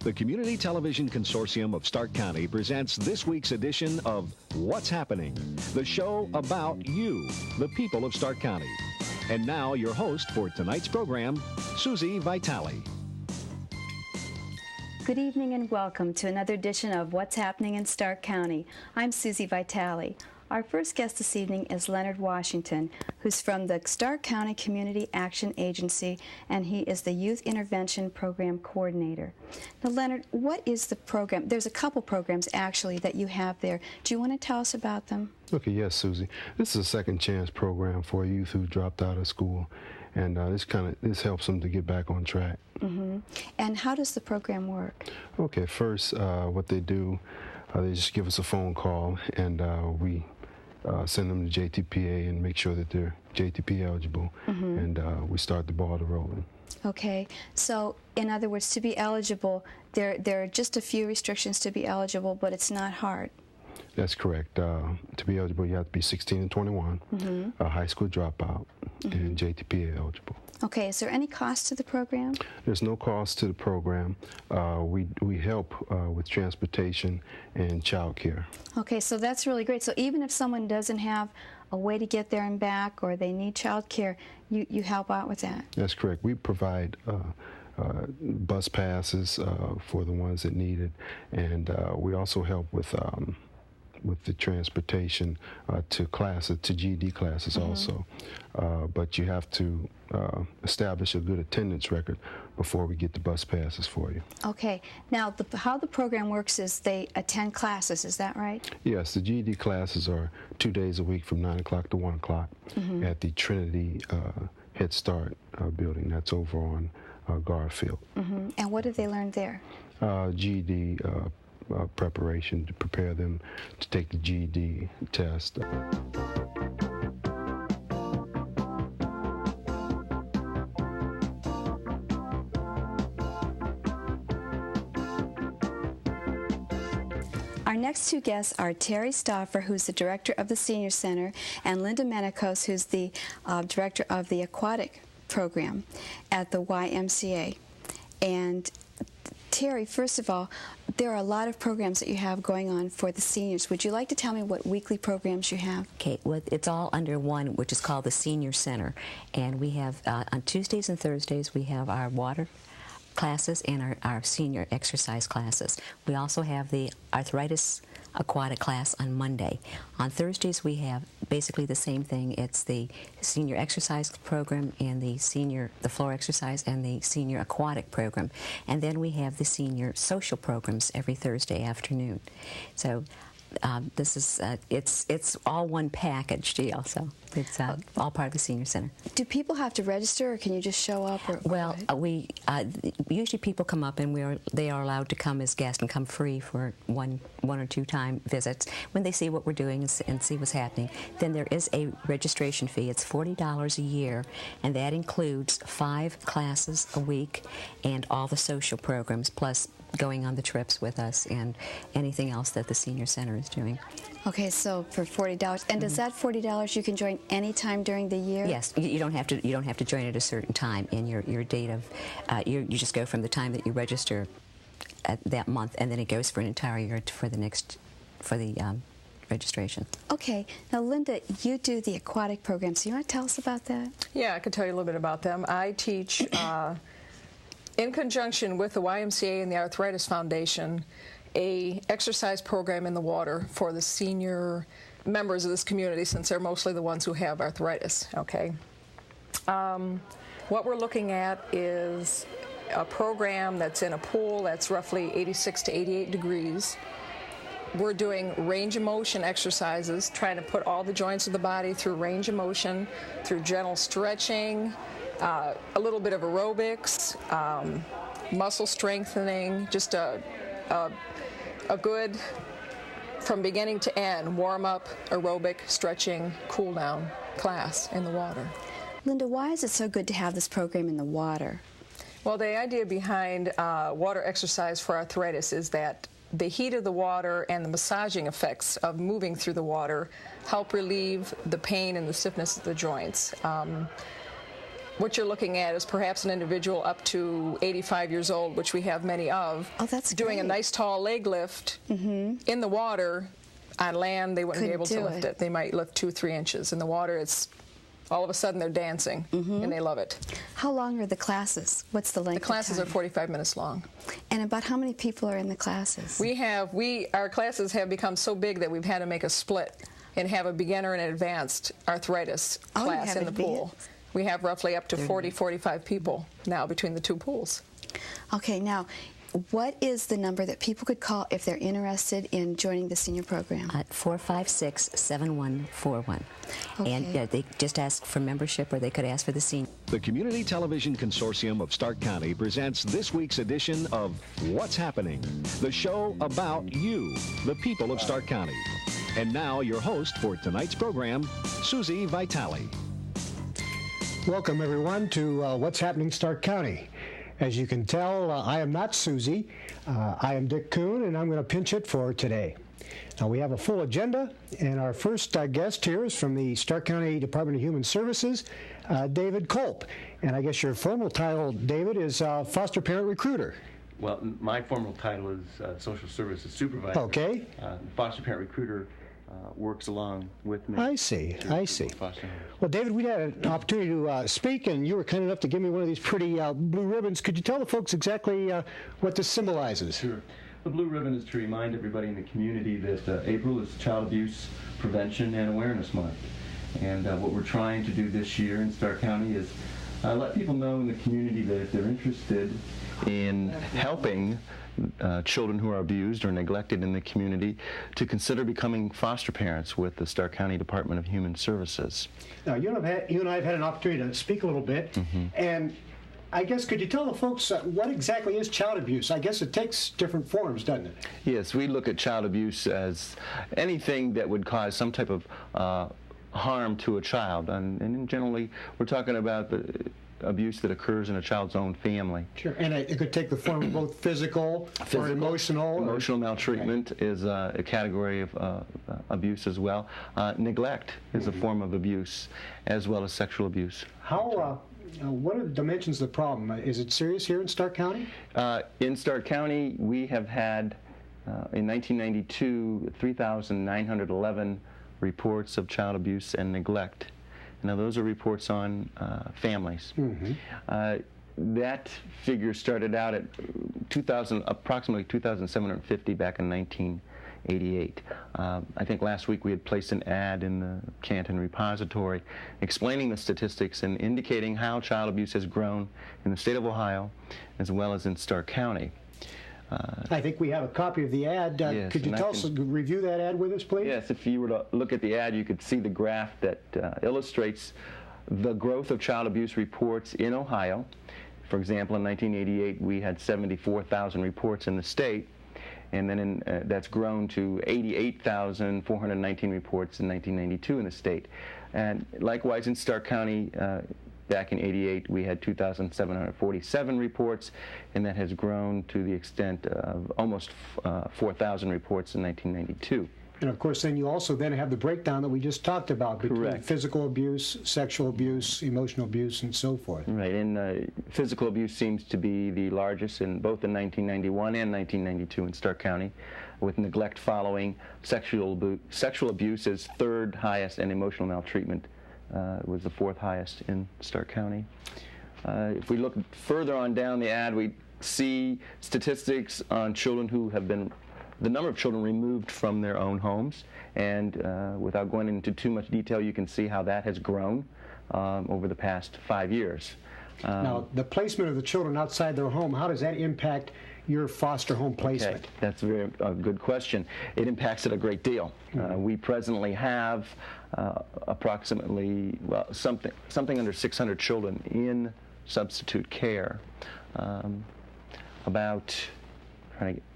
The Community Television Consortium of Stark County presents this week's edition of What's Happening, the show about you, the people of Stark County. And now your host for tonight's program, Susie Vitale. Good evening and welcome to another edition of What's Happening in Stark County. I'm Susie Vitale. Our first guest this evening is Leonard Washington, who's from the Stark County Community Action Agency, and he is the Youth Intervention Program Coordinator. Now, Leonard, what is the program? There's a couple programs, actually, that you have there. Do you want to tell us about them? Okay, yes, Susie. This is a second chance program for youth who dropped out of school, and this helps them to get back on track. Mm-hmm. And how does the program work? Okay, first, what they do, they just give us a phone call, and we send them to JTPA and make sure that they're JTP eligible, and we start the ball rolling. Okay, so in other words, to be eligible, there are just a few restrictions to be eligible, but it's not hard. That's correct. To be eligible, you have to be 16 and 21, a high school dropout, and JTPA eligible. Okay, is there any cost to the program? There's no cost to the program. We help with transportation and child care. Okay, so that's really great. So even if someone doesn't have a way to get there and back, or they need child care, you help out with that? That's correct. We provide bus passes for the ones that need it, and we also help with the transportation to classes, to GED classes also. But you have to establish a good attendance record before we get the bus passes for you. Okay. Now, how the program works is they attend classes, is that right? Yes, the GED classes are 2 days a week from 9 o'clock to 1 o'clock at the Trinity Head Start building. That's over on Garfield. And what do they learn there? GED preparation to prepare them to take the GED test. Our next two guests are Terry Stauffer, who's the director of the Senior Center, and Linda Menikos, who's the director of the aquatic program at the YMCA. And Terry, first of all, there are a lot of programs that you have going on for the seniors. Would you like to tell me what weekly programs you have? Okay, well, it's all under one, which is called the Senior Center. And we have, on Tuesdays and Thursdays, we have our water classes and our senior exercise classes. We also have the arthritis aquatic class on Monday. On Thursdays we have basically the same thing. It's the senior exercise program and the floor exercise and the senior aquatic program. And then we have the senior social programs every Thursday afternoon. So this is it's all one package deal, so it's all part of the Senior Center. Do people have to register, or can you just show up? Well, we usually people come up, and they are allowed to come as guests and come free for one or two time visits when they see what we're doing and see what's happening. Then there is a registration fee. It's $40 a year, and that includes 5 classes a week and all the social programs, plus going on the trips with us and anything else that the Senior Center is doing. Okay, so for $40, and does that $40 you can join any time during the year? Yes, you don't have to join at a certain time in your date of. You just go from the time that you register at that month, and then it goes for an entire year for the registration. Okay, now Linda, you do the aquatic program, so you want to tell us about that? Yeah, I could tell you a little bit about them. I teach. In conjunction with the YMCA and the Arthritis Foundation, a exercise program in the water for the senior members of this community, since they're mostly the ones who have arthritis. Okay. What we're looking at is a program that's in a pool that's roughly 86 to 88 degrees. We're doing range of motion exercises, trying to put all the joints of the body through range of motion, through gentle stretching, a little bit of aerobics, muscle strengthening, just a good, from beginning to end, warm-up, aerobic, stretching, cool-down class in the water. Linda, why is it so good to have this program in the water? Well, the idea behind water exercise for arthritis is that the heat of the water and the massaging effects of moving through the water help relieve the pain and the stiffness of the joints. what you're looking at is perhaps an individual up to 85 years old, which we have many of. Oh, that's doing great. a nice tall leg lift in the water. On land, they wouldn't be able to lift it. They might lift 2-3 inches. In the water, it's all of a sudden they're dancing, and they love it. How long are the classes? What's the length? The classes of are time? 45 minutes long. And about how many people are in the classes? Our classes have become so big that we've had to make a split and have a beginner and advanced arthritis class in the pool. We have roughly up to 40-45 people now between the two pools. Okay, now, what is the number that people could call if they're interested in joining the senior program? 456-7141. Okay. And they just ask for membership, or they could ask for the senior. The Community Television Consortium of Stark County presents this week's edition of What's Happening, the show about you, the people of Stark County. And now your host for tonight's program, Susie Vitale. Welcome, everyone, to What's Happening Stark County. As you can tell, I am not Susie. I am Dick Kuhn, and I'm going to pinch hit for today. Now, we have a full agenda, and our first guest here is from the Stark County Department of Human Services, David Culp. And I guess your formal title, David, is Foster Parent Recruiter. Well, my formal title is Social Services Supervisor. Okay. Foster Parent Recruiter works along with me. I see. Well, David, we had an opportunity to speak, and you were kind enough to give me one of these pretty blue ribbons. Could you tell the folks exactly what this symbolizes? Sure. The blue ribbon is to remind everybody in the community that April is Child Abuse Prevention and Awareness Month. And what we're trying to do this year in Stark County is let people know in the community that if they're interested in helping children who are abused or neglected in the community, to consider becoming foster parents with the Stark County Department of Human Services. Now, you and I have had an opportunity to speak a little bit, and I guess could you tell the folks what exactly is child abuse? I guess it takes different forms, doesn't it? Yes, we look at child abuse as anything that would cause some type of harm to a child, and generally we're talking about the abuse that occurs in a child's own family. Sure, and it could take the form of both physical or emotional. Emotional maltreatment is a category of abuse as well. Neglect is a form of abuse, as well as sexual abuse. What are the dimensions of the problem? Is it serious here in Stark County? In Stark County, we have had, in 1992, 3,911 reports of child abuse and neglect. Now, those are reports on families. That figure started out at approximately 2,750 back in 1988. I think last week we had placed an ad in the Canton Repository explaining the statistics and indicating how child abuse has grown in the state of Ohio as well as in Stark County. I think we have a copy of the ad. Yes, could you review that ad with us, please? Yes, if you were to look at the ad, you could see the graph that illustrates the growth of child abuse reports in Ohio. For example, in 1988, we had 74,000 reports in the state, and then that's grown to 88,419 reports in 1992 in the state. And likewise in Stark County, back in '88, we had 2,747 reports, and that has grown to the extent of almost 4,000 reports in 1992. And of course, then you also have the breakdown that we just talked about between Correct. Physical abuse, sexual abuse, emotional abuse, and so forth. Right, and physical abuse seems to be the largest in both in 1991 and 1992 in Stark County, with neglect following. Sexual abuse is third highest, and emotional maltreatment was the fourth highest in Stark County. If we look further on down the ad, we see statistics on children who have been, the number of children removed from their own homes, and without going into too much detail, you can see how that has grown over the past 5 years. Now, the placement of the children outside their home, how does that impact your foster home placement? Okay, that's a very good question. It impacts it a great deal. We presently have approximately, well, something under 600 children in substitute care. About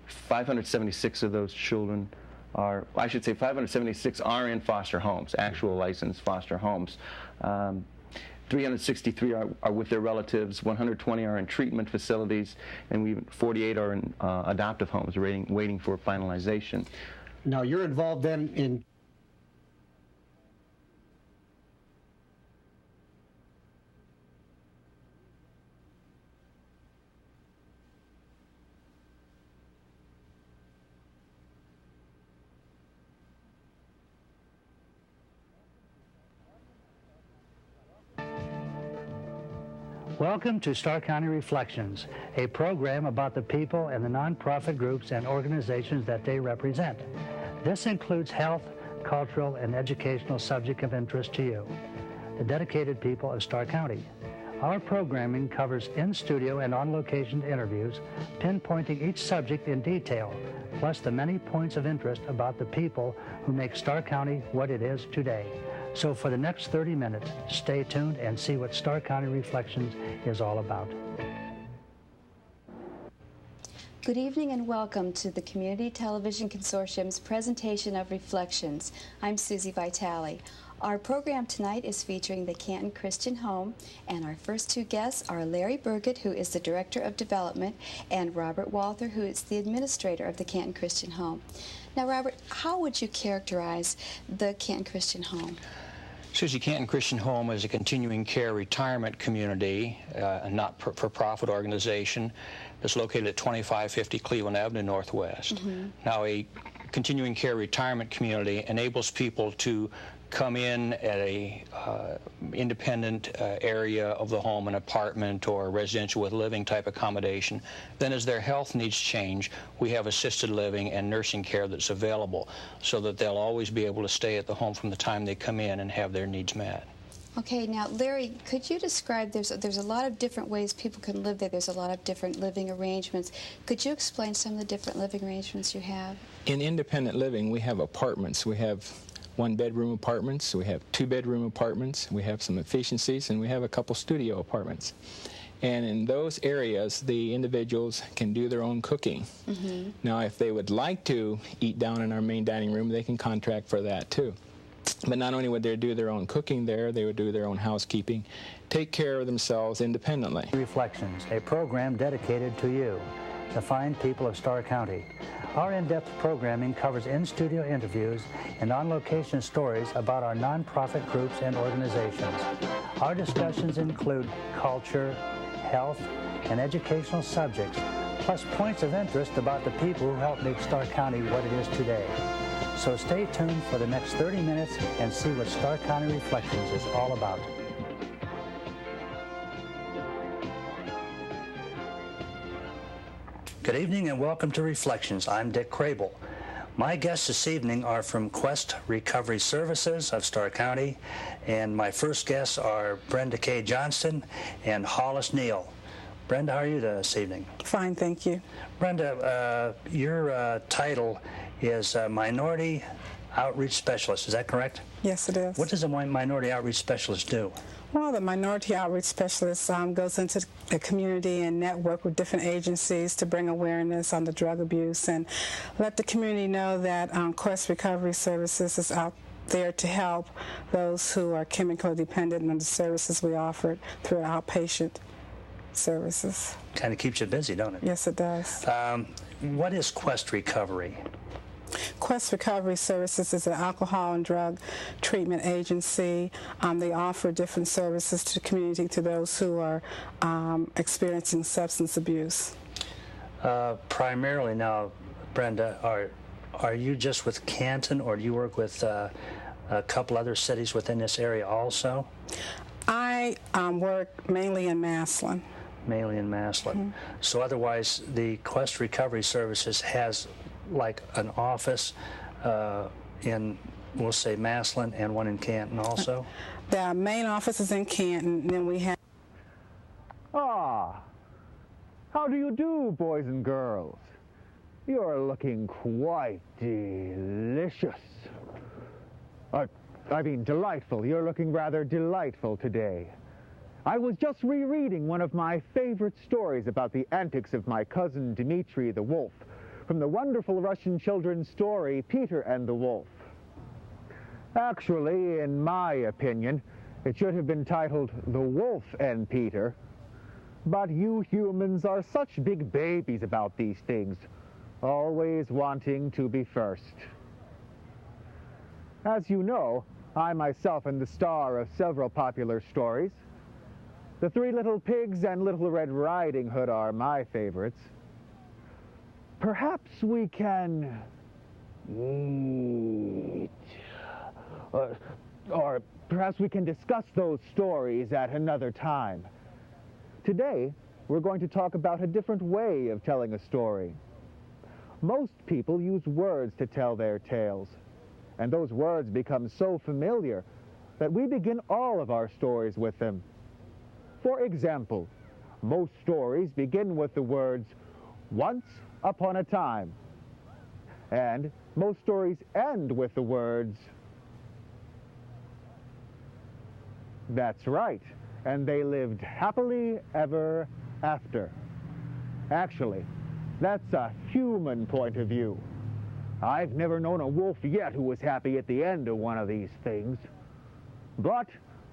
576 of those children are, I should say 576 are in foster homes, actual licensed foster homes. 363 are with their relatives, 120 are in treatment facilities, and 48 are in adoptive homes waiting for finalization. Now, you're involved then in Welcome to Stark County Reflections, a program about the people and the nonprofit groups and organizations that they represent. This includes health, cultural, and educational subject of interest to you, the dedicated people of Stark County. Our programming covers in-studio and on-location interviews, pinpointing each subject in detail, plus the many points of interest about the people who make Stark County what it is today. So for the next 30 minutes, stay tuned and see what Stark County Reflections is all about. Good evening and welcome to the Community Television Consortium's presentation of Reflections. I'm Susie Vitale. Our program tonight is featuring the Canton Christian Home, and our first two guests are Larry Burgett, who is the Director of Development, and Robert Walther, who is the Administrator of the Canton Christian Home. Now, Robert, how would you characterize the Canton Christian Home? Susie, Canton Christian Home is a continuing care retirement community, a not-for-profit organization that's located at 2550 Cleveland Avenue Northwest. Now, a continuing care retirement community enables people to come in at a independent area of the home, an apartment or a residential with living type accommodation. Then as their health needs change, we have assisted living and nursing care that's available so that they'll always be able to stay at the home from the time they come in and have their needs met. Okay, now Larry, could you describe, there's a lot of different ways people can live there. There's a lot of different living arrangements. Could you explain some of the different living arrangements you have? In independent living, we have apartments. We have one-bedroom apartments, we have two-bedroom apartments, we have some efficiencies, and we have a couple studio apartments. And in those areas, the individuals can do their own cooking. Now, if they would like to eat down in our main dining room, they can contract for that too. But not only would they do their own cooking there, they would do their own housekeeping, take care of themselves independently. Reflections, a program dedicated to you, the fine people of Stark County. Our in-depth programming covers in-studio interviews and on-location stories about our nonprofit groups and organizations. Our discussions include culture, health, and educational subjects, plus points of interest about the people who help make Stark County what it is today. So stay tuned for the next 30 minutes and see what Stark County Reflections is all about. Good evening and welcome to Reflections. I'm Dick Crable. My guests this evening are from Quest Recovery Services of Stark County, and my first guests are Brenda K. Johnston and Hollis Neal. Brenda, how are you this evening? Fine, thank you. Brenda, your title is Minority Outreach Specialist, is that correct? Yes, it is. What does a Minority Outreach Specialist do? Well, the Minority Outreach Specialist goes into the community and network with different agencies to bring awareness on the drug abuse and let the community know that Quest Recovery Services is out there to help those who are chemically dependent on the services we offer through outpatient services. Kind of keeps you busy, don't it? Yes, it does. What is Quest Recovery? Quest Recovery Services is an alcohol and drug treatment agency. They offer different services to the community to those who are experiencing substance abuse. Primarily now, Brenda, are you just with Canton, or do you work with a couple other cities within this area also? I work mainly in Massillon. Mainly in Massillon. So otherwise, the Quest Recovery Services has like an office in, we'll say, Massillon, and one in Canton also? The main office is in Canton, and then we have... Ah, how do you do, boys and girls? You're looking quite delicious. I mean, delightful. You're looking rather delightful today. I was just rereading one of my favorite stories about the antics of my cousin Dmitri the Wolf, from the wonderful Russian children's story, Peter and the Wolf. Actually, in my opinion, it should have been titled The Wolf and Peter. But you humans are such big babies about these things, always wanting to be first. As you know, I myself am the star of several popular stories. The Three Little Pigs and Little Red Riding Hood are my favorites. Perhaps we can eat, or perhaps we can discuss those stories at another time. Today, we're going to talk about a different way of telling a story. Most people use words to tell their tales, and those words become so familiar that we begin all of our stories with them. For example, most stories begin with the words, "Once upon a time," and most stories end with the words, "That's right, and they lived happily ever after." Actually, that's a human point of view. I've never known a wolf yet who was happy at the end of one of these things. But,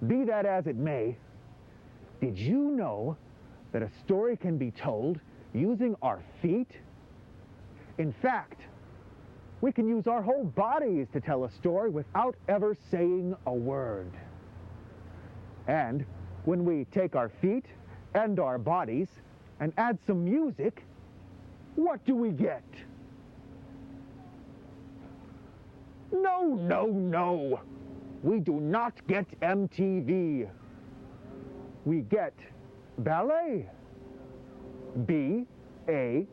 be that as it may, did you know that a story can be told using our feet? In fact, we can use our whole bodies to tell a story without ever saying a word. And when we take our feet and our bodies and add some music, what do we get? No, no, no. We do not get MTV. We get ballet. B-A-L-L-E-T.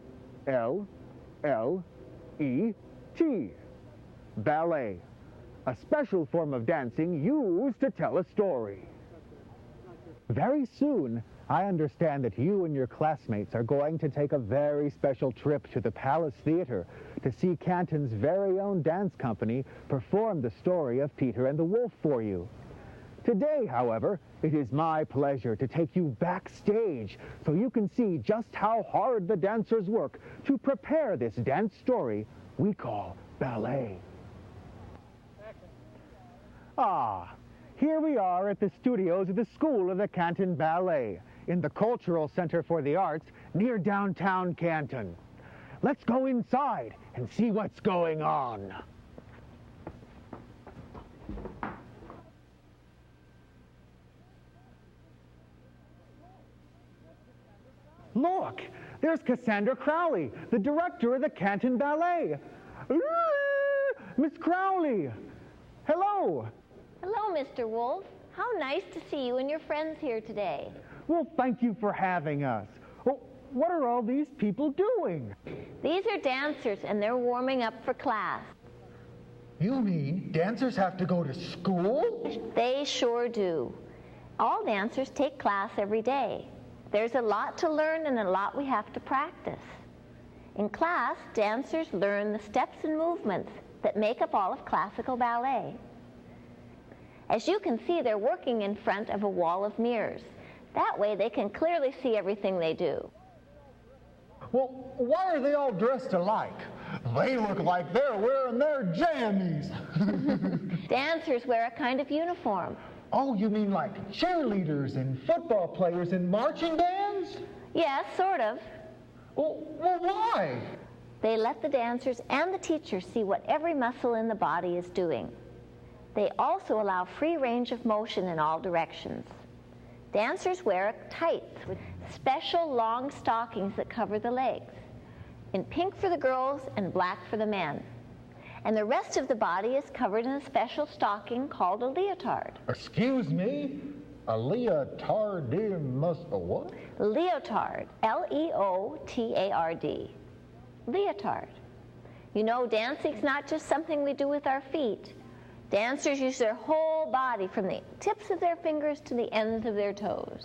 Ballet. A special form of dancing used to tell a story. Very soon, I understand that you and your classmates are going to take a very special trip to the Palace Theater to see Canton's very own dance company perform the story of Peter and the Wolf for you. Today, however, it is my pleasure to take you backstage so you can see just how hard the dancers work to prepare this dance story we call ballet. Ah, here we are at the studios of the School of the Canton Ballet in the Cultural Center for the Arts near downtown Canton. Let's go inside and see what's going on. Look, there's Cassandra Crowley, the director of the Canton Ballet. Miss Crowley, hello. Hello, Mr. Wolf. How nice to see you and your friends here today. Well, thank you for having us. Well, what are all these people doing? These are dancers, and they're warming up for class. You mean dancers have to go to school? They sure do. All dancers take class every day. There's a lot to learn and a lot we have to practice. In class, dancers learn the steps and movements that make up all of classical ballet. As you can see, they're working in front of a wall of mirrors. That way they can clearly see everything they do. Well, why are they all dressed alike? They look like they're wearing their jammies. Dancers wear a kind of uniform. Oh, you mean like cheerleaders and football players and marching bands? Yes, sort of. Well, why? They let the dancers and the teachers see what every muscle in the body is doing. They also allow free range of motion in all directions. Dancers wear tights with special long stockings that cover the legs, in pink for the girls and black for the men. And the rest of the body is covered in a special stocking called a leotard. Excuse me? A leotard must a what? Leotard, L-E-O-T-A-R-D. Leotard. You know, dancing's not just something we do with our feet. Dancers use their whole body from the tips of their fingers to the ends of their toes.